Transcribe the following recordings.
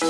At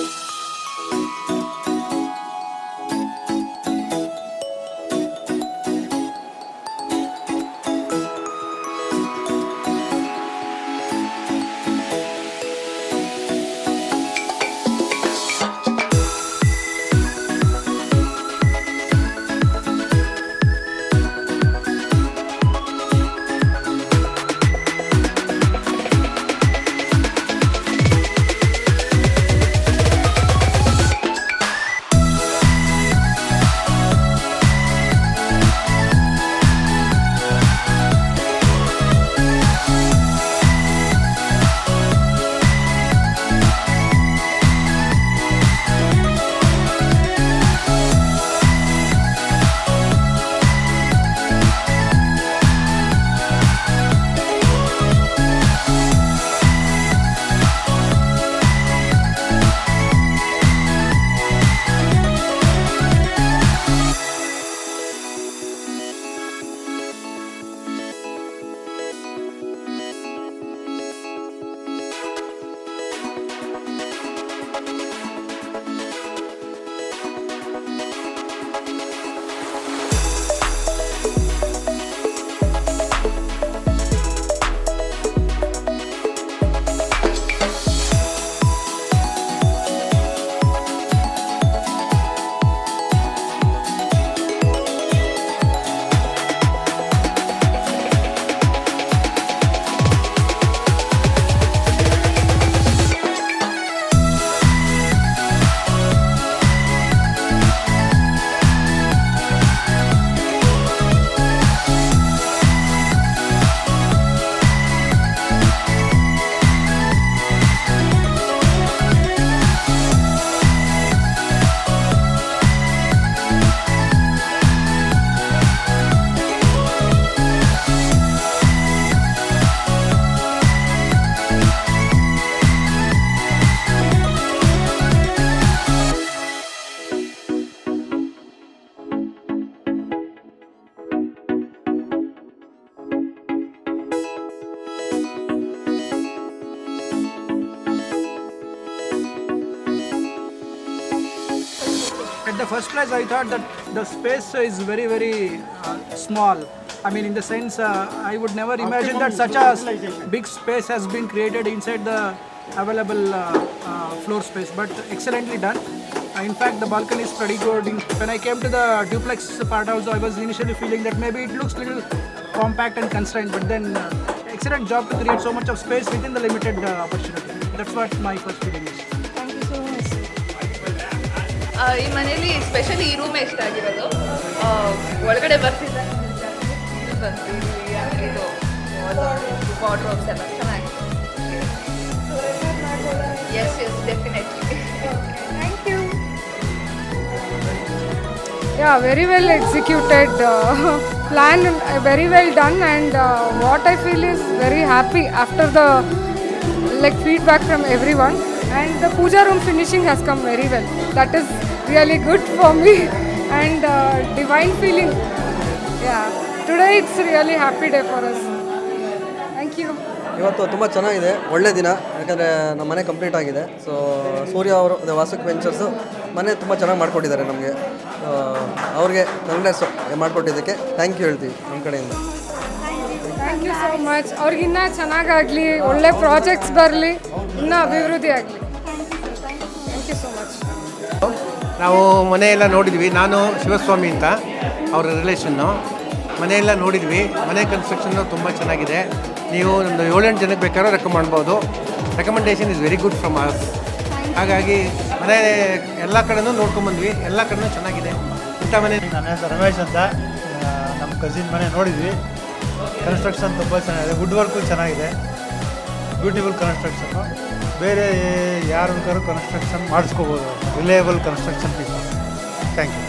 the first place, I thought that the space is very, very small. I mean, in the sense, I would never imagine that such a big space has been created inside the available floor space. But excellently done. In fact, the balcony is pretty good. When I came to the duplex part also, I was initially feeling that maybe it looks little compact and constrained. But then, excellent job to create so much of space within the limited opportunity. That's what my first feeling is. Thank you so much. ಈ ಮನೇಲಿ specially ಈ ರೂಮೇ ಇಷ್ಟ ಆಗಿರೋದು. ಒಳಗಡೆ ಬರ್ತಿದ್ದ ಬಂತು ಇದು wardrobes ಎಲ್ಲ ಚೆನ್ನಾಗಿದೆ. Yes definitely. Thank you. Yeah, very well executed plan, very well done, and what I feel is very happy after the feedback from everyone, and the puja room finishing has come very well. That is really good for me and divine feeling. Yeah, today it's really happy day for us. Thank you. ಇವತ್ತು ತುಂಬ ಚೆನ್ನಾಗಿದೆ, ಒಳ್ಳೆ ದಿನ. ಯಾಕಂದರೆ ನಮ್ಮ ಮನೆ complete ಆಗಿದೆ. So ಸೂರ್ಯ ಅವರು ವಾಸುಕ್ ವೆಂಚರ್ಸು ಮನೆ ತುಂಬ ಚೆನ್ನಾಗಿ ಮಾಡಿಕೊಟ್ಟಿದ್ದಾರೆ ನಮಗೆ. ಅವ್ರಿಗೆ ಕಂಗ್ರಾಟ್ಸ್ ಮಾಡಿಕೊಟ್ಟಿದ್ದಕ್ಕೆ ಥ್ಯಾಂಕ್ ಯು ಹೇಳ್ತೀವಿ ನಮ್ಮ ಕಡೆಯಿಂದ. Thank you so much. ಅವ್ರಿಗಿನ್ನ ಚೆನ್ನಾಗಾಗಲಿ, ಒಳ್ಳೆ ಪ್ರಾಜೆಕ್ಟ್ಸ್ ಬರಲಿ, ಇನ್ನೂ ಅಭಿವೃದ್ಧಿ ಆಗಲಿ. Thank you so much. ನಾವು ಮನೆಯೆಲ್ಲ ನೋಡಿದ್ವಿ. ನಾನು ಶಿವಸ್ವಾಮಿ ಅಂತ ಅವರ ರಿಲೇಷನ್ನು. ಮನೆಯೆಲ್ಲ ನೋಡಿದ್ವಿ. ಮನೆ ಕನ್ಸ್ಟ್ರಕ್ಷನ್ನು ತುಂಬ ಚೆನ್ನಾಗಿದೆ. ನೀವು ಒಂದು 7-8 ಜನಕ್ಕೆ ಬೇಕಾದ್ರೂ ಮಾಡ್ಬೋದು. Recommendation is very good from us. ಹಾಗಾಗಿ ಮನೆ ಎಲ್ಲ ಕಡೆನೂ ನೋಡ್ಕೊಂಬಂದ್ವಿ. ಎಲ್ಲ ಕಡೆನೂ ಚೆನ್ನಾಗಿದೆ ಇಂಥ ಮನೆ. ನನ್ನ ಹೆಸರು ರಮೇಶ್ ಅಂತ. ನಮ್ಮ ಕಸಿನ್ ಮನೆ ನೋಡಿದ್ವಿ. ಕನ್ಸ್ಟ್ರಕ್ಷನ್ ತುಂಬ ಚೆನ್ನಾಗಿದೆ, ವುಡ್ ವರ್ಕು ಚೆನ್ನಾಗಿದೆ, ಬ್ಯೂಟಿಫುಲ್ ಕನ್ಸ್ಟ್ರಕ್ಷನ್ನು. ಬೇರೆ ಯಾರು ಬೇಕಾದ್ರೂ ಕನ್ಸ್ಟ್ರಕ್ಷನ್ ಮಾಡಿಸ್ಕೋಬೋದು. Reliable construction piece. Thank you.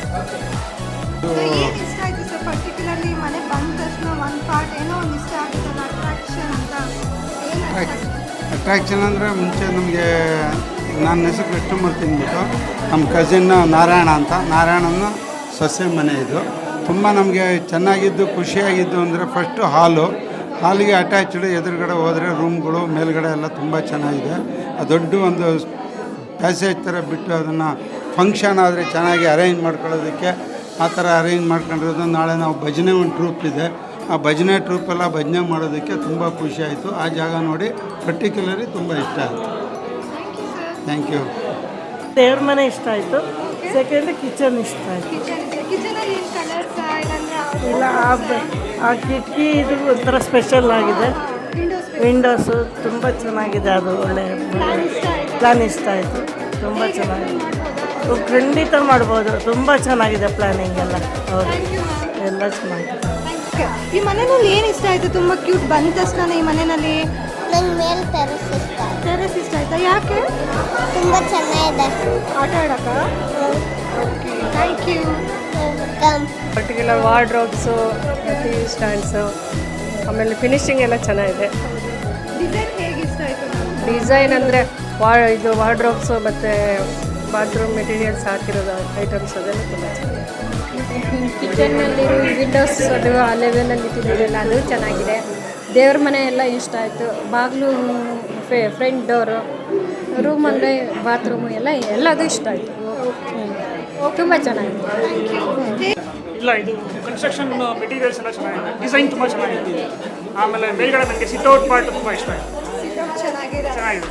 ಏನು ಇಷ್ಟ ಆಯಿತು ಸರ್? ಪರ್ಟಿಕ್ಯುಲರ್ಲಿ ಮನೆ ಬಂದ ತಕ್ಷಣ ಒಂದು ಪಾರ್ಟ್ ಏನೋ ಒಂದು ಇಷ್ಟ ಆಗುತ್ತಲ್ಲ, ಅಟ್ರಾಕ್ಷನ್ ಅಂತ ಏನು? ಅಟ್ರಾಕ್ಷನ್ ಅಂದರೆ ಮುಂಚೆ ನಮಗೆ, ನನ್ನ ಹೆಸರು ಕೃಷ್ಣಮೂರ್ತಿ ಅಂದ್ಬಿಟ್ಟು, ನಮ್ಮ ಕಸಿನ್ ನಾರಾಯಣ ಅಂತ. ನಾರಾಯಣನ ಸೊಸೆ ಮನೆ ಇದು. ತುಂಬ ನಮಗೆ ಚೆನ್ನಾಗಿದ್ದು, ಖುಷಿಯಾಗಿದ್ದು ಅಂದರೆ ಫಸ್ಟು ಹಾಲಿಗೆ ಅಟ್ಯಾಚ್ಡ್. ಎದುರುಗಡೆ ಹೋದರೆ ರೂಮ್ಗಳು, ಮೇಲ್ಗಡೆ ಎಲ್ಲ ತುಂಬ ಚೆನ್ನಾಗಿದೆ. ದೊಡ್ಡ ಒಂದು ಪ್ಯಾಸೇಜ್ ಥರ ಬಿಟ್ಟು ಅದನ್ನು ಫಂಕ್ಷನ್ ಆದರೆ ಚೆನ್ನಾಗಿ ಅರೇಂಜ್ ಮಾಡ್ಕೊಳ್ಳೋದಕ್ಕೆ ಆ ಥರ ಅರೇಂಜ್ ಮಾಡ್ಕೊಂಡಿರೋದು. ನಾಳೆ ನಾವು ಭಜನೆ ಒಂದು ಟ್ರೂಪ್ ಇದೆ, ಆ ಭಜನೆ ಟ್ರೂಪೆಲ್ಲ ಭಜನೆ ಮಾಡೋದಕ್ಕೆ ತುಂಬ ಖುಷಿ ಆಯಿತು. ಆ ಜಾಗ ನೋಡಿ ಪರ್ಟಿಕ್ಯುಲರಿ ತುಂಬ ಇಷ್ಟ ಆಯಿತು. Thank you. ದೇವ್ರ ಮನೆ ಇಷ್ಟ ಆಯಿತು. ಸೆಕೆಂಡ್ ಕಿಚನ್ ಇಷ್ಟ ಆಯಿತು. ಕಿಚನಲ್ಲಿ ಏನು ಕಲರ್ಸ್ ಇಲ್ಲ ಆ ಕಿಟಕಿ ಇದು ಒಂಥರ ಸ್ಪೆಷಲ್ ಆಗಿದೆ. ವಿಂಡೋಸು ತುಂಬ ಚೆನ್ನಾಗಿದೆ. ಅದು ಒಳ್ಳೆ ಪ್ಲ್ಯಾನ್ ಇಷ್ಟ ಆಯಿತು. ತುಂಬ ಚೆನ್ನಾಗಿದೆ. ಖಂಡಿತ ಮಾಡ್ಬೋದು. ತುಂಬ ಚೆನ್ನಾಗಿದೆ ಪ್ಲ್ಯಾನಿಂಗ್ ಎಲ್ಲ. ಹೌದು, ಎಲ್ಲ ಚೆನ್ನಾಗಿದೆ. ಈ ಮನೆಯಲ್ಲಿ ಏನು ಇಷ್ಟ ಆಯಿತು? ತುಂಬ ಕ್ಯೂಟ್ ಬಂದ ತಕ್ಷಣ ಈ ಮನೆಯಲ್ಲಿ ನಂಗೆ ಮೇಲೆ ಟೆರೆಸ್ ಇಷ್ಟ ಆಯ್ತು. ಟೆರೆಸ್ ಇಷ್ಟ ಆಯ್ತಾ? ಯಾಕೆ? ತುಂಬ ಚೆನ್ನಾಗಿದೆ. ಆಟ ಆಡಕ್ಕ? Okay, thank you. Particular wardrobes ಮತ್ತು ಸ್ಟ್ಯಾಂಡ್ಸು, ಆಮೇಲೆ ಫಿನಿಶಿಂಗ್ ಎಲ್ಲ ಚೆನ್ನಾಗಿದೆ. ಡಿಸೈನ್ ಹೇಗೆ ಇಷ್ಟ ಆಯಿತು? ಡಿಸೈನ್ ಅಂದರೆ ಇದು ವಾರ್ಡ್ರೋಬ್ಸು ಮತ್ತು ಬಾತ್ರೂಮ್ ಮೆಟೀರಿಯಲ್ಸ್ ಹಾಕಿರೋದು ಐಟಮ್ಸ್ ಅದೆಲ್ಲ ತುಂಬ ಚೆನ್ನಾಗಿದೆ. ಕಿಚನ್ನಲ್ಲಿರೋ ವಿಂಡೋಸ್ ಅದು ಆ ಲೆವೆಲಲ್ಲಿ ಇಟ್ಟಿದ್ದೀರಲ್ಲ ಅದು ಚೆನ್ನಾಗಿದೆ. ದೇವ್ರ ಮನೆ ಎಲ್ಲ ಇಷ್ಟ ಆಯಿತು. ಬಾಗಿಲು ಫ್ರಂಟ್ ಡೋರು, ರೂಮ್ ಅಂದರೆ ಬಾತ್ರೂಮು ಎಲ್ಲದು ಇಷ್ಟ ಆಯಿತು. ತುಂಬ ಚೆನ್ನಾಗಿದೆ. ಇಲ್ಲ, ಇದು ಕನ್ಸ್ಟ್ರಕ್ಷನ್ ಮೆಟೀರಿಯಲ್ಸ್ ಎಲ್ಲ ಚೆನ್ನಾಗಿದೆ. ಡಿಸೈನ್ ತುಂಬ ಚೆನ್ನಾಗಿದೆ. ಆಮೇಲೆ ಮೇಲ್ಗಡೆ ನನಗೆ ಸಿಟ್ಔಟ್ ಪಾರ್ಟ್ ತುಂಬ ಇಷ್ಟ ಆಯಿತು. ಚೆನ್ನಾಗಿದೆ. ಚೆನ್ನಾಗಿದೆ.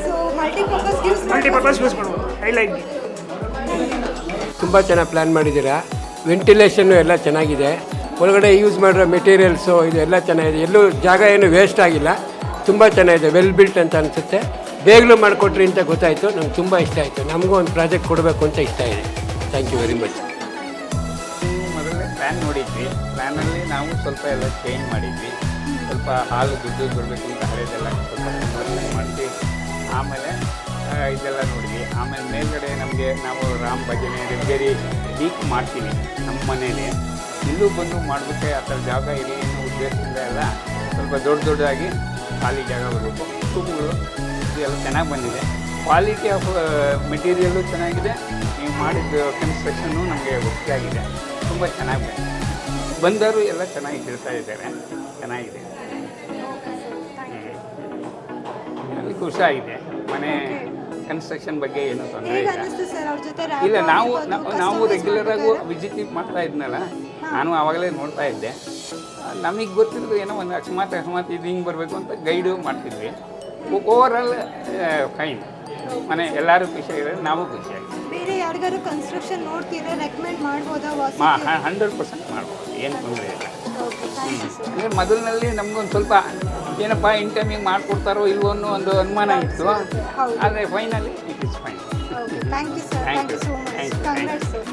ಮಲ್ಟಿಪರ್ಪಸ್ ಯೂಸ್ ಮಾಡ್ಬೋದು. I like it. ತುಂಬ ಚೆನ್ನಾಗಿ ಪ್ಲ್ಯಾನ್ ಮಾಡಿದ್ದೀರಾ. ವೆಂಟಿಲೇಷನ್ನು ಎಲ್ಲ ಚೆನ್ನಾಗಿದೆ. ಒಳಗಡೆ ಯೂಸ್ ಮಾಡಿರೋ ಮೆಟೀರಿಯಲ್ಸು ಇದೆಲ್ಲ ಚೆನ್ನಾಗಿದೆ. ಎಲ್ಲೂ ಜಾಗ ಏನು ವೇಸ್ಟ್ ಆಗಿಲ್ಲ. ತುಂಬ ಚೆನ್ನಾಗಿದೆ. ವೆಲ್ ಬಿಲ್ಟ್ ಅಂತ ಅನಿಸುತ್ತೆ. ಬೇಗಲೂ ಮಾಡಿಕೊಟ್ರಿ ಅಂತ ಗೊತ್ತಾಯಿತು. ನಮ್ಗೆ ತುಂಬ ಇಷ್ಟ ಆಯಿತು. ನಮಗೂ ಒಂದು ಪ್ರಾಜೆಕ್ಟ್ ಕೊಡಬೇಕು ಅಂತ ಇಷ್ಟ ಇದೆ. Thank you very much. ಮೊದಲೇ ಪ್ಲ್ಯಾನ್ ನೋಡಿದ್ವಿ. ಪ್ಲ್ಯಾನಲ್ಲಿ ನಾವು ಸ್ವಲ್ಪ ಎಲ್ಲ ಚೇಂಜ್ ಮಾಡಿದ್ವಿ. ಸ್ವಲ್ಪ ಹಾಲು ದುಡ್ಡು ಬರಬೇಕು ಅಂತ ಹಳೆಯದೆಲ್ಲ ಸ್ವಲ್ಪ ಕನ್ವರ್ಷನ್ ಮಾಡಿದ್ವಿ. ಆಮೇಲೆ ಇದೆಲ್ಲ ನೋಡಿದ್ವಿ. ಆಮೇಲೆ ಮೇಲ್ಗಡೆ ನಮಗೆ ನಾವು ರಾಮ್ ಭಜನೆ ರೆಗ್ಯುಲರಿ ವೀಕ್ ಮಾಡ್ತೀವಿ ನಮ್ಮ ಮನೇಲಿ. ಇಲ್ಲೂ ಬಂದು ಮಾಡಲಿಕ್ಕೆ ಆ ಥರ ಜಾಗ ಇರಲಿ ಅನ್ನೋ ಉದ್ದೇಶದಿಂದ ಎಲ್ಲ ಸ್ವಲ್ಪ ದೊಡ್ಡದಾಗಿ ಖಾಲಿ ಜಾಗ ಬರಬೇಕು. ತೂಕುಗಳು ಇದೆಲ್ಲ ಚೆನ್ನಾಗಿ ಬಂದಿದೆ. ಕ್ವಾಲಿಟಿ ಆಫ್ ಮೆಟೀರಿಯಲ್ಲು ಚೆನ್ನಾಗಿದೆ. ನೀವು ಮಾಡಿದ ಕನ್ಸ್ಟ್ರಕ್ಷನ್ನು ನಮಗೆ ಒಪ್ಪಿಗೆ ಆಗಿದೆ. ತುಂಬ ಚೆನ್ನಾಗಿ ಬಂದವರು ಎಲ್ಲ ಚೆನ್ನಾಗಿ ಹೇಳ್ತಾ ಇದ್ದಾರೆ. ಚೆನ್ನಾಗಿದೆ. ಅಲ್ಲಿ ಖುಷಿಯಾಗಿದೆ. ಮನೆ ಕನ್ಸ್ಟ್ರಕ್ಷನ್ ಬಗ್ಗೆ ಏನೂ ತೊಂದರೆ ಇಲ್ಲ. ಇಲ್ಲ, ನಾವು ರೆಗ್ಯುಲರಾಗಿ ವಿಸಿಟ್ ಮಾಡ್ತಾ ಇದ್ನಲ್ಲ, ನಾನು ಆವಾಗಲೇ ನೋಡ್ತಾ ಇದ್ದೆ. ನಮಗೆ ಗೊತ್ತಿರೋದು ಏನೋ ಒಂದು ಅಕಸ್ಮಾತ್ ಇದು ಹಿಂಗೆ ಬರಬೇಕು ಅಂತ ಗೈಡು ಮಾಡ್ತಿದ್ವಿ. Overall fine. ಮನೆ ಎಲ್ಲರೂ ಖುಷಿಯಾಗಿದೆ, ನಾವು ಖುಷಿಯಾಗಿದೆ. ಬೇರೆ ಯಾರಿಗಾರು ಕನ್ಸ್ಟ್ರಕ್ಷನ್ ನೋಡ್ತಿದ್ರೆ ರೆಕಮೆಂಡ್ ಮಾಡ್ಬೋದಾ? 100% ಮಾಡ್ಬೋದು, ಏನು ತೊಂದರೆ ಇಲ್ಲ. ಅಂದರೆ ಮೊದಲಿನಲ್ಲಿ ನಮಗೊಂದು ಸ್ವಲ್ಪ ಏನಪ್ಪ ಇನ್ ಟೈಮಿಗೆ ಮಾಡಿಕೊಡ್ತಾರೋ ಇಲ್ವೋ ಅನ್ನೋ ಒಂದು ಅನುಮಾನ ಇತ್ತು. ಆದರೆ finally it is fine. Thank you sir. Thank you so much. Congrats sir.